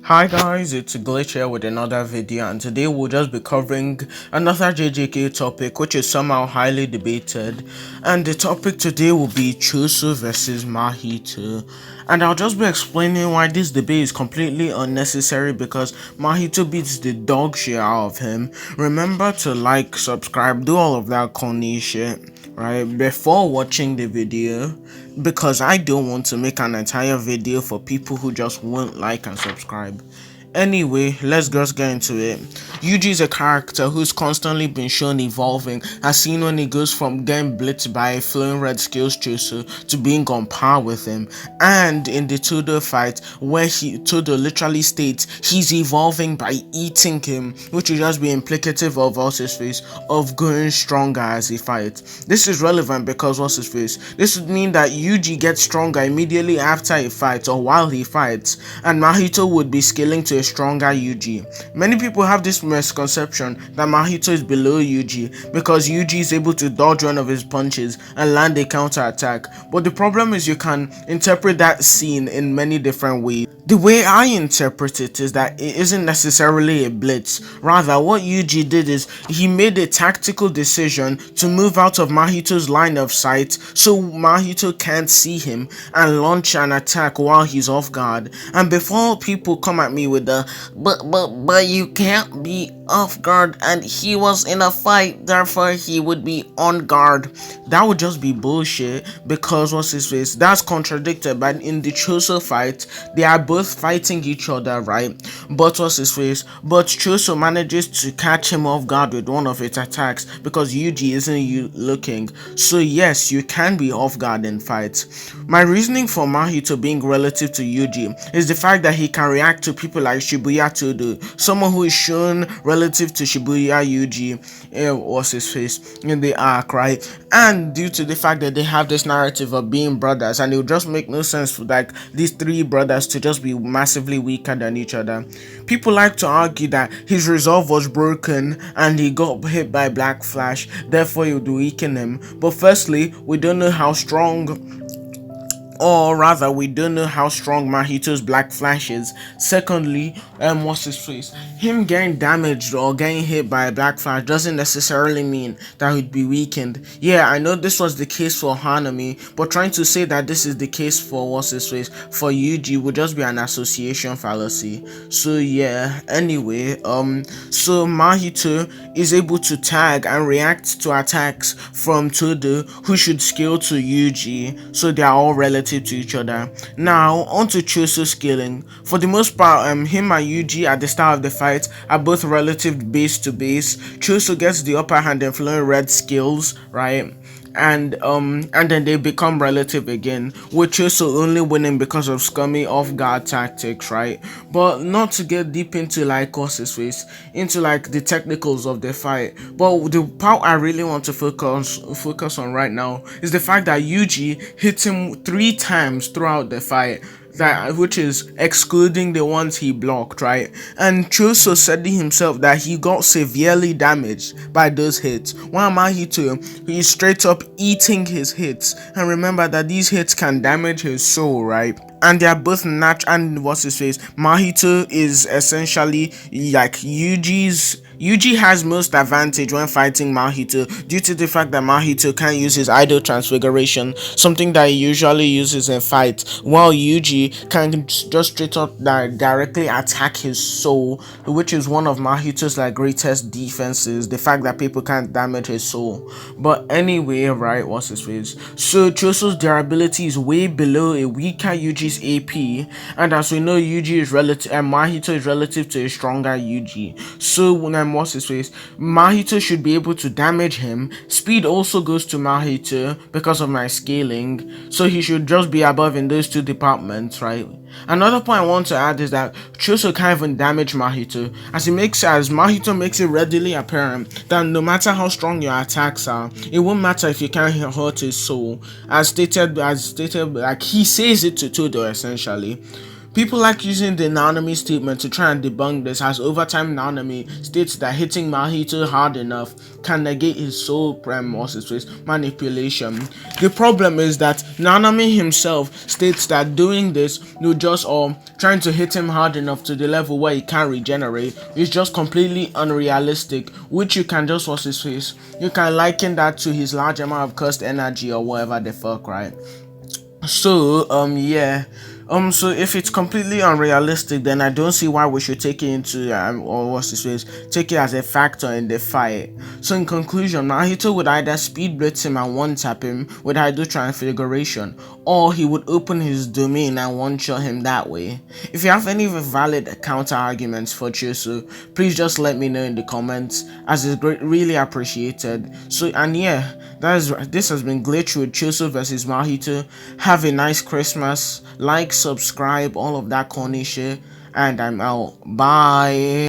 Hi guys, it's Glitch here with another video, and today we'll just be covering another JJK topic which is somehow highly debated, and the topic today will be Choso versus Mahito. And I'll just be explaining why this debate is completely unnecessary because Mahito beats the dog shit out of him. Remember to like, subscribe, do all of that corny shit right before watching the video, because I don't want to make an entire video for people who just won't like and subscribe. Anyway, let's just get into it. Yuji is a character who's constantly been shown evolving, as seen when he goes from getting blitzed by a flowing red skills Choso to being on par with him, and in the Todo fight where Todo literally states he's evolving by eating him, which would just be implicative of what's his face of going stronger as he fights. This is relevant because what's his face, this would mean that Yuji gets stronger immediately after he fights or while he fights, and Mahito would be scaling to a stronger Yuji. Many people have this misconception that Mahito is below Yuji because Yuji is able to dodge one of his punches and land a counter attack, but the problem is you can interpret that scene in many different ways. The way I interpret it is that it isn't necessarily a blitz. Rather, what Yuji did is he made a tactical decision to move out of Mahito's line of sight so Mahito can't see him and launch an attack while he's off guard. And before people come at me with the but you can't be off guard and he was in a fight, therefore he would be on guard, that would just be bullshit, because what's his face, that's contradicted by in the Choso fight they are both fighting each other, right? But what's his face, but Choso manages to catch him off guard with one of its attacks because Yuji isn't looking. So yes, you can be off guard in fights. My reasoning for Mahito being relative to Yuji is the fact that he can react to people like Shibuya Todo, someone who is shown relative to Shibuya Yuji, what's his face, in the arc, right? And due to the fact that they have this narrative of being brothers, and it would just make no sense for like these three brothers to just be massively weaker than each other. People like to argue that his resolve was broken and he got hit by Black Flash, therefore it would weaken him. But firstly, we don't know how strong, or rather we don't know how strong Mahito's Black Flash is. Secondly, what's his face, him getting damaged or getting hit by a Black Flash doesn't necessarily mean that he'd be weakened. Yeah, I know this was the case for Hanami, but trying to say that this is the case for what's his face, for Yuji, would just be an association fallacy. So yeah, anyway, so Mahito is able to tag and react to attacks from Todo, who should scale to Yuji, so they are all relative to each other. Now onto Choso scaling. For the most part, him and Yuji at the start of the fight are both relative base to base. Choso gets the upper hand in flowing red skills, right? And then they become relative again, with Choso only winning because of scummy off-guard tactics, right? But not to get deep into like what's his face, into like the technicals of the fight, but the part I really want to focus on right now is the fact that Yuji hit him 3 times throughout the fight, that which is excluding the ones he blocked, right? And Choso said himself that he got severely damaged by those hits, while Mahito, he's straight up eating his hits. And remember that these hits can damage his soul, right? And they are both natural. And what's his face, Mahito is essentially like Yuji has most advantage when fighting Mahito due to the fact that Mahito can't use his idle transfiguration, something that he usually uses in fights, while Yuji can just straight up directly attack his soul, which is one of Mahito's like greatest defenses, the fact that people can't damage his soul. But anyway, right, what's his face, so Choso's durability is way below a weaker Yuji's AP, and as we know, Yuji is relative and Mahito is relative to a stronger Yuji. So when what's his face, Mahito should be able to damage him. Speed also goes to Mahito because of my scaling, so he should just be above in those two departments, right? Another point I want to add is that Choso can't even damage Mahito, as Mahito makes it readily apparent that no matter how strong your attacks are, it won't matter if you can't hurt his soul, as stated like he says it to Todo essentially. People like using the Nanami statement to try and debunk this, as over time Nanami states that hitting Mahito hard enough can negate his soul manipulation. The problem is that Nanami himself states that doing this, just trying to hit him hard enough to the level where he can regenerate, is just completely unrealistic, which you can just you can liken that to his large amount of cursed energy or whatever the fuck, right? So yeah, so if it's completely unrealistic, then I don't see why we should take it into take it as a factor in the fight. So in conclusion, Mahito would either speed blitz him and one tap him with Hydro Transfiguration, or he would open his domain and one shot him that way. If you have any valid counter arguments for Choso, please just let me know in the comments, as it's really appreciated. So, and yeah, this has been Glitch with Choso versus Mahito. Have a nice Christmas. Like, subscribe, all of that corny shit, and I'm out. Bye.